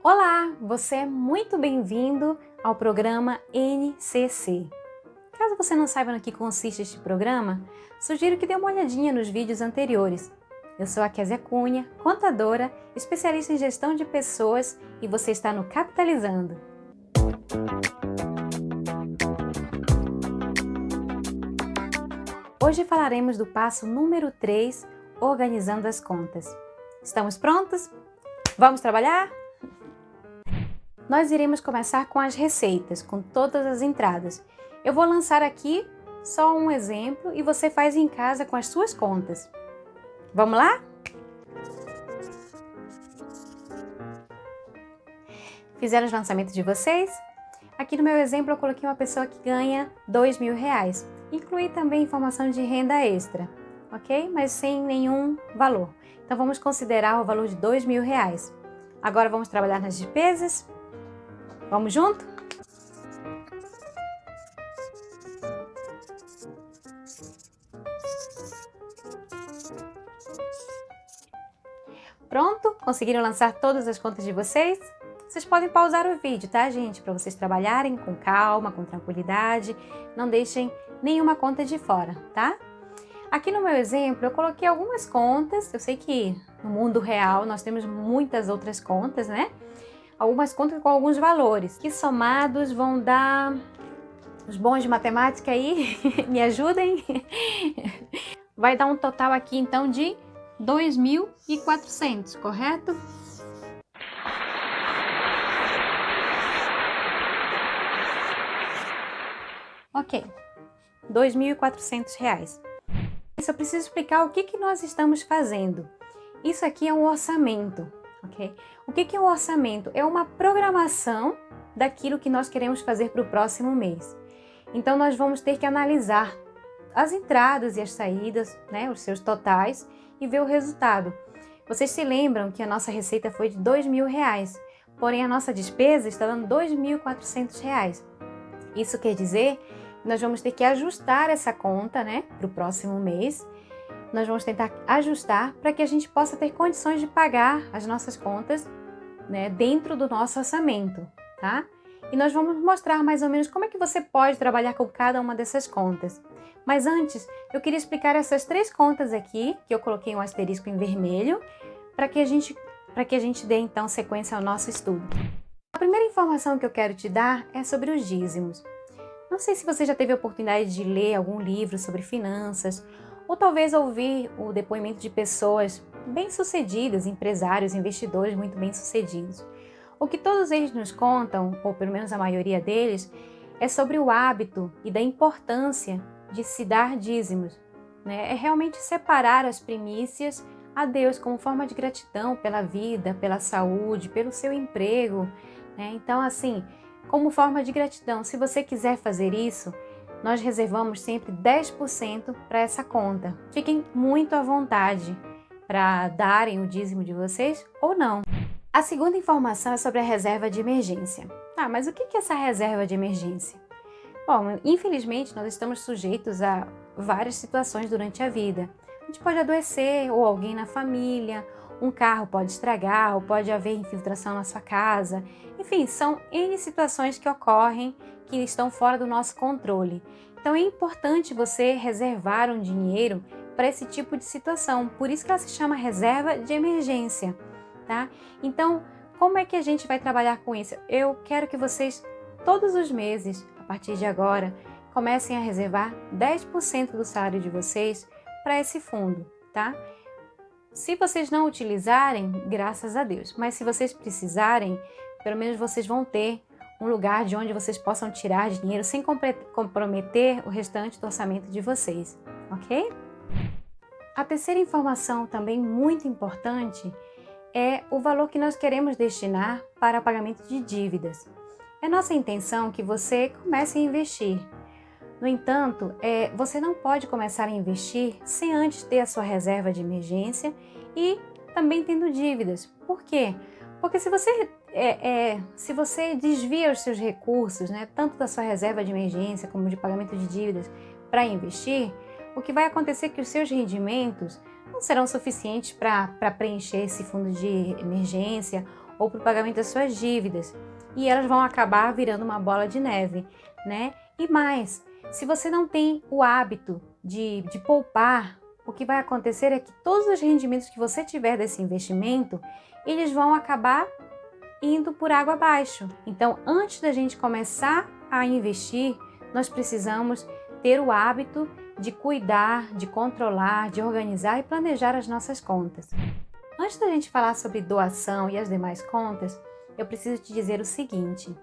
Olá, você é muito bem-vindo ao programa NCC. Caso você não saiba no que consiste este programa, sugiro que dê uma olhadinha nos vídeos anteriores. Eu sou a Kézia Cunha, contadora, especialista em gestão de pessoas e você está no Capitalizando. Hoje falaremos do passo número 3, organizando as contas. Estamos prontos? Vamos trabalhar? Nós iremos começar com as receitas, com todas as entradas. Eu vou lançar aqui só um exemplo e você faz em casa com as suas contas. Vamos lá? Fizeram os lançamentos de vocês? Aqui no meu exemplo eu coloquei uma pessoa que ganha R$2.000. Incluí também informação de renda extra, ok? Mas sem nenhum valor. Então vamos considerar o valor de R$2.000. Agora vamos trabalhar nas despesas? Vamos junto? Pronto? Conseguiram lançar todas as contas de vocês? Vocês podem pausar o vídeo, tá, gente? Para vocês trabalharem com calma, com tranquilidade. Não deixem nenhuma conta de fora, tá? Aqui no meu exemplo, eu coloquei algumas contas. Eu sei que no mundo real nós temos muitas outras contas, né? Algumas contas com alguns valores, que somados vão dar... Os bons de matemática aí, me ajudem? Vai dar um total aqui, então, de 2.400, correto? Ok, R$2.400. Eu preciso explicar o que nós estamos fazendo. Isso aqui é um orçamento, ok? O que é um orçamento? É uma programação daquilo que nós queremos fazer para o próximo mês. Então, nós vamos ter que analisar as entradas e as saídas, né, os seus totais, e ver o resultado. Vocês se lembram que a nossa receita foi de R$2.000, porém a nossa despesa está dando R$2.400. Isso quer dizer que nós vamos ter que ajustar essa conta, né, para o próximo mês. Nós vamos tentar ajustar para que a gente possa ter condições de pagar as nossas contas, né, dentro do nosso orçamento, tá? E nós vamos mostrar mais ou menos como é que você pode trabalhar com cada uma dessas contas. Mas antes, eu queria explicar essas 3 contas aqui, que eu coloquei um asterisco em vermelho, para que a gente dê então sequência ao nosso estudo. A primeira informação que eu quero te dar é sobre os dízimos. Não sei se você já teve a oportunidade de ler algum livro sobre finanças, ou talvez ouvir o depoimento de pessoas bem-sucedidas, empresários, investidores muito bem-sucedidos. O que todos eles nos contam, ou pelo menos a maioria deles, é sobre o hábito e da importância de se dar dízimos, né? É realmente separar as primícias a Deus como forma de gratidão pela vida, pela saúde, pelo seu emprego, né? Então, assim, como forma de gratidão, se você quiser fazer isso, nós reservamos sempre 10% para essa conta. Fiquem muito à vontade para darem o dízimo de vocês ou não. A segunda informação é sobre a reserva de emergência. Ah, mas o que é essa reserva de emergência? Bom, infelizmente nós estamos sujeitos a várias situações durante a vida. A gente pode adoecer ou alguém na família, um carro pode estragar ou pode haver infiltração na sua casa. Enfim, são N situações que ocorrem que estão fora do nosso controle. Então é importante você reservar um dinheiro para esse tipo de situação. Por isso que ela se chama reserva de emergência. Tá? Então, como é que a gente vai trabalhar com isso? Eu quero que vocês, todos os meses, a partir de agora, comecem a reservar 10% do salário de vocês para esse fundo, tá? Se vocês não utilizarem, graças a Deus, mas se vocês precisarem, pelo menos vocês vão ter um lugar de onde vocês possam tirar dinheiro sem comprometer o restante do orçamento de vocês, ok? A terceira informação, também muito importante, é o valor que nós queremos destinar para o pagamento de dívidas. É nossa intenção que você comece a investir. No entanto, você não pode começar a investir sem antes ter a sua reserva de emergência e também tendo dívidas. Por quê? Porque se você desvia os seus recursos, né, tanto da sua reserva de emergência como de pagamento de dívidas, para investir, o que vai acontecer é que os seus rendimentos não serão suficientes para preencher esse fundo de emergência ou para o pagamento das suas dívidas. E elas vão acabar virando uma bola de neve, né? E mais, se você não tem o hábito de poupar, o que vai acontecer é que todos os rendimentos que você tiver desse investimento, eles vão acabar indo por água abaixo. Então, antes da gente começar a investir, nós precisamos ter o hábito de cuidar, de controlar, de organizar e planejar as nossas contas. Antes da gente falar sobre doação e as demais contas, eu preciso te dizer o seguinte: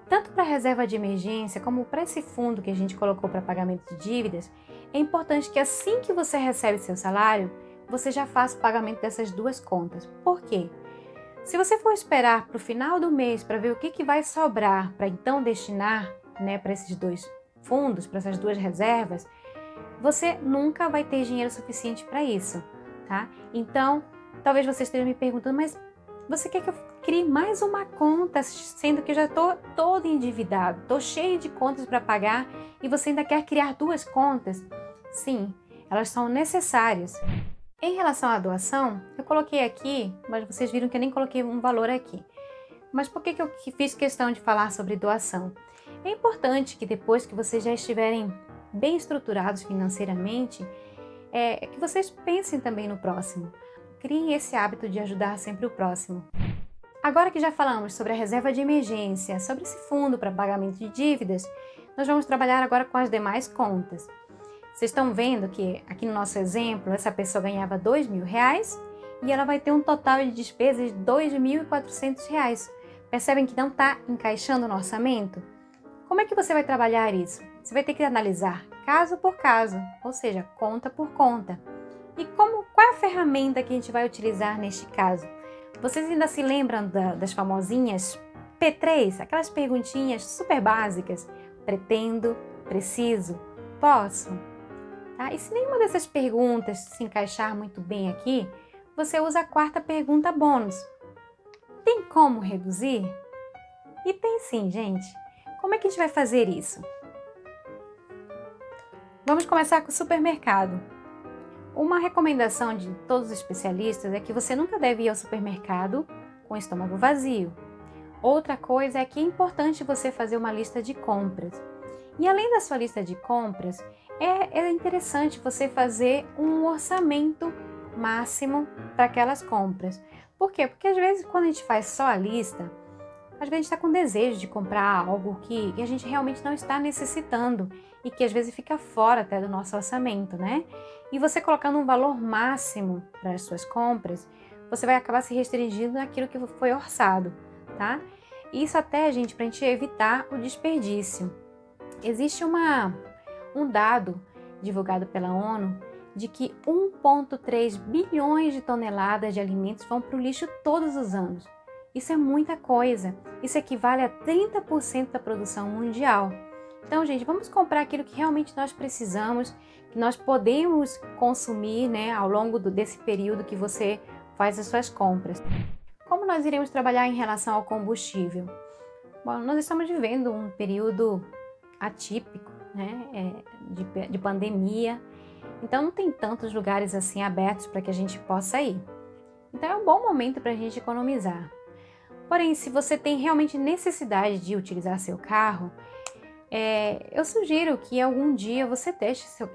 tanto para a reserva de emergência como para esse fundo que a gente colocou para pagamento de dívidas, é importante que assim que você recebe seu salário, você já faça o pagamento dessas duas contas. Por quê? Se você for esperar para o final do mês para ver o que vai sobrar para então destinar, né, para esses dois fundos, para essas duas reservas, você nunca vai ter dinheiro suficiente para isso, tá? Então, talvez você esteja me perguntando, mas você quer que eu crie mais uma conta, sendo que eu já estou todo endividado, estou cheio de contas para pagar e você ainda quer criar duas contas? Sim, elas são necessárias. Em relação à doação, eu coloquei aqui, mas vocês viram que eu nem coloquei um valor aqui. Mas por que eu fiz questão de falar sobre doação? É importante que depois que vocês já estiverem bem estruturados financeiramente, que vocês pensem também no próximo. Criem esse hábito de ajudar sempre o próximo. Agora que já falamos sobre a reserva de emergência, sobre esse fundo para pagamento de dívidas, nós vamos trabalhar agora com as demais contas. Vocês estão vendo que aqui no nosso exemplo, essa pessoa ganhava R$2.000 e ela vai ter um total de despesas de R$2.400. Percebem que não está encaixando no orçamento? Como é que você vai trabalhar isso? Você vai ter que analisar caso por caso, ou seja, conta por conta. E qual é a ferramenta que a gente vai utilizar neste caso? Vocês ainda se lembram das famosinhas P3, aquelas perguntinhas super básicas? Pretendo, preciso, posso? Tá? E se nenhuma dessas perguntas se encaixar muito bem aqui, você usa a quarta pergunta bônus. Tem como reduzir? E tem sim, gente. Como é que a gente vai fazer isso? Vamos começar com o supermercado. Uma recomendação de todos os especialistas é que você nunca deve ir ao supermercado com o estômago vazio. Outra coisa é que é importante você fazer uma lista de compras. E além da sua lista de compras, é interessante você fazer um orçamento máximo para aquelas compras. Por quê? Porque às vezes quando a gente faz só a lista, às vezes a gente está com desejo de comprar algo que a gente realmente não está necessitando e que às vezes fica fora até do nosso orçamento, né? E você colocando um valor máximo para as suas compras, você vai acabar se restringindo naquilo que foi orçado, tá? Isso até, gente, para a gente evitar o desperdício. Existe um dado divulgado pela ONU de que 1,3 bilhões de toneladas de alimentos vão para o lixo todos os anos. Isso é muita coisa. Isso equivale a 30% da produção mundial. Então, gente, vamos comprar aquilo que realmente nós precisamos, que nós podemos consumir, né, ao longo desse período que você faz as suas compras. Como nós iremos trabalhar em relação ao combustível? Bom, nós estamos vivendo um período atípico, né, de pandemia. Então, não tem tantos lugares assim abertos para que a gente possa ir. Então, é um bom momento para a gente economizar. Porém, se você tem realmente necessidade de utilizar seu carro, eu sugiro que algum dia você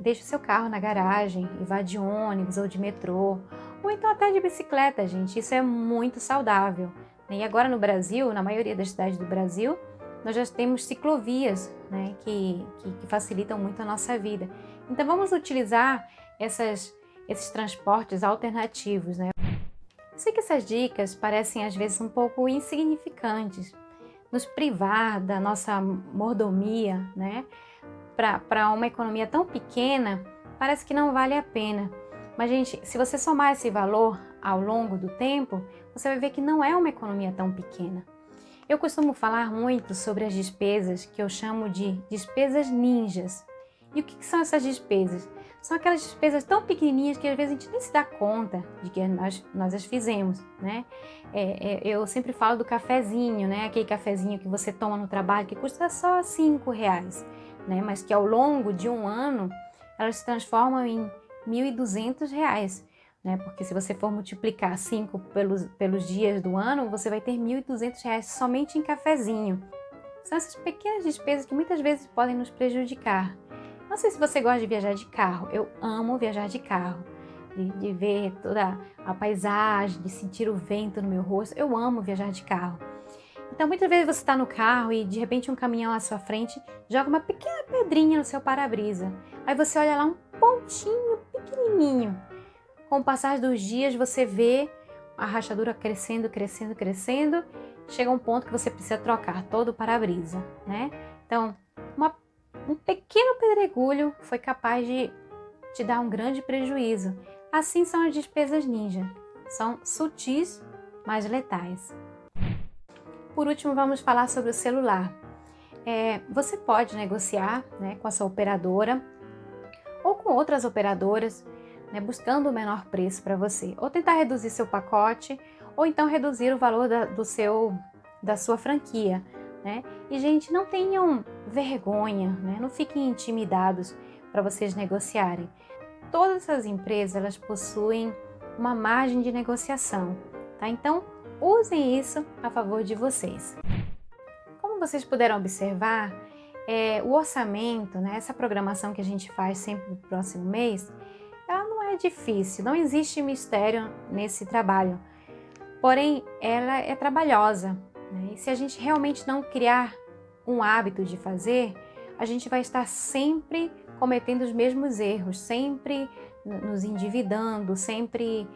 deixe seu carro na garagem e vá de ônibus ou de metrô, ou então até de bicicleta, gente. Isso é muito saudável. E agora no Brasil, na maioria das cidades do Brasil, nós já temos ciclovias, né, que facilitam muito a nossa vida. Então vamos utilizar esses transportes alternativos, né? Sei que essas dicas parecem às vezes um pouco insignificantes, nos privar da nossa mordomia, né? Para uma economia tão pequena, parece que não vale a pena. Mas, gente, se você somar esse valor ao longo do tempo, você vai ver que não é uma economia tão pequena. Eu costumo falar muito sobre as despesas que eu chamo de despesas ninjas. E o que são essas despesas? São aquelas despesas tão pequenininhas que às vezes a gente nem se dá conta de que nós as fizemos, né? Eu sempre falo do cafezinho, né? Aquele cafezinho que você toma no trabalho que custa só R$5, né? Mas que ao longo de um ano elas se transformam em R$1.200. né? Porque se você for multiplicar 5 pelos dias do ano, você vai ter R$ 1.200 somente em cafezinho. São essas pequenas despesas que muitas vezes podem nos prejudicar. Não sei se você gosta de viajar de carro. Eu amo viajar de carro. De ver toda a paisagem, de sentir o vento no meu rosto. Eu amo viajar de carro. Então, muitas vezes você está no carro e, de repente, um caminhão à sua frente joga uma pequena pedrinha no seu para-brisa. Aí você olha lá um pontinho pequenininho. Com o passar dos dias, você vê a rachadura crescendo, crescendo, crescendo. Chega um ponto que você precisa trocar todo o para-brisa, né? Então, um pequeno pedregulho foi capaz de te dar um grande prejuízo. Assim são as despesas ninja. São sutis, mas letais. Por último, vamos falar sobre o celular. Você pode negociar, né, com a sua operadora ou com outras operadoras, né, buscando o menor preço para você. Ou tentar reduzir seu pacote, ou então reduzir o valor da sua franquia. Né? E, gente, não tenham vergonha, né? Não fiquem intimidados para vocês negociarem. Todas essas empresas, elas possuem uma margem de negociação, tá? Então, usem isso a favor de vocês. Como vocês puderam observar, o orçamento, né, essa programação que a gente faz sempre no próximo mês, ela não é difícil, não existe mistério nesse trabalho. Porém, ela é trabalhosa, né? E se a gente realmente não criar um hábito de fazer, a gente vai estar sempre cometendo os mesmos erros, sempre nos endividando, sempre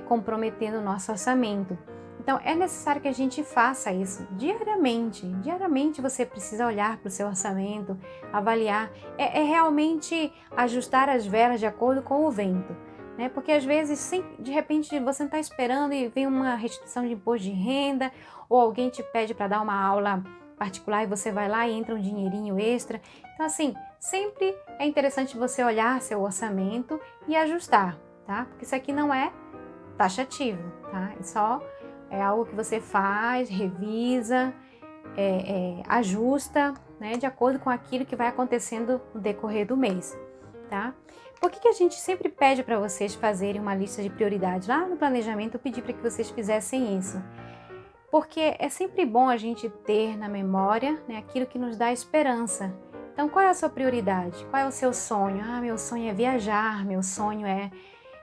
comprometendo o nosso orçamento. Então, é necessário que a gente faça isso diariamente. Diariamente você precisa olhar para o seu orçamento, avaliar, realmente ajustar as velas de acordo com o vento. Né? Porque às vezes, de repente, você não está esperando e vem uma restituição de imposto de renda, ou alguém te pede para dar uma aula particular e você vai lá e entra um dinheirinho extra. Então, assim, sempre é interessante você olhar seu orçamento e ajustar, tá? Porque isso aqui não é taxativo, tá? É algo que você faz, revisa, ajusta, né? De acordo com aquilo que vai acontecendo no decorrer do mês, tá? Por que a gente sempre pede para vocês fazerem uma lista de prioridades? Lá no planejamento eu pedi para que vocês fizessem isso. Porque é sempre bom a gente ter na memória, né, aquilo que nos dá esperança. Então, qual é a sua prioridade? Qual é o seu sonho? Meu sonho é viajar, meu sonho é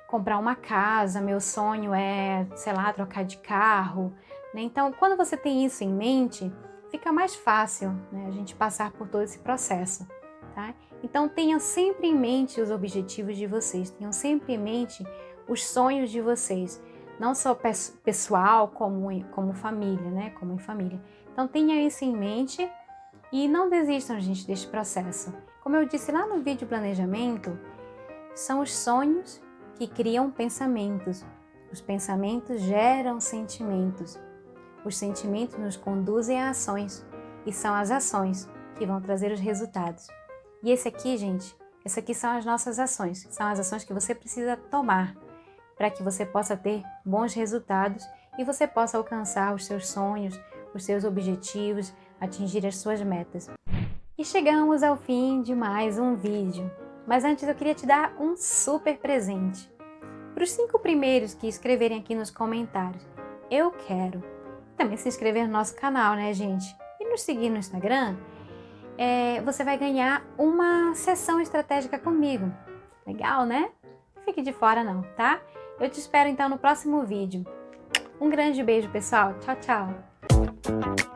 comprar uma casa, meu sonho é, sei lá, trocar de carro. Né? Então, quando você tem isso em mente, fica mais fácil, né, a gente passar por todo esse processo. Tá? Então, tenham sempre em mente os objetivos de vocês, tenham sempre em mente os sonhos de vocês, não só pessoal, como família, né? Como em família. Então, tenham isso em mente e não desistam, gente, deste processo. Como eu disse lá no vídeo planejamento, são os sonhos que criam pensamentos. Os pensamentos geram sentimentos. Os sentimentos nos conduzem a ações e são as ações que vão trazer os resultados. E esse aqui, gente, essas aqui são as nossas ações, são as ações que você precisa tomar para que você possa ter bons resultados e você possa alcançar os seus sonhos, os seus objetivos, atingir as suas metas. E chegamos ao fim de mais um vídeo, mas antes eu queria te dar um super presente. Para os 5 primeiros que escreverem aqui nos comentários, eu quero. Também se inscrever no nosso canal, né, gente? E nos seguir no Instagram. Você vai ganhar uma sessão estratégica comigo. Legal, né? Não fique de fora não, tá? Eu te espero então no próximo vídeo. Um grande beijo, pessoal. Tchau, tchau.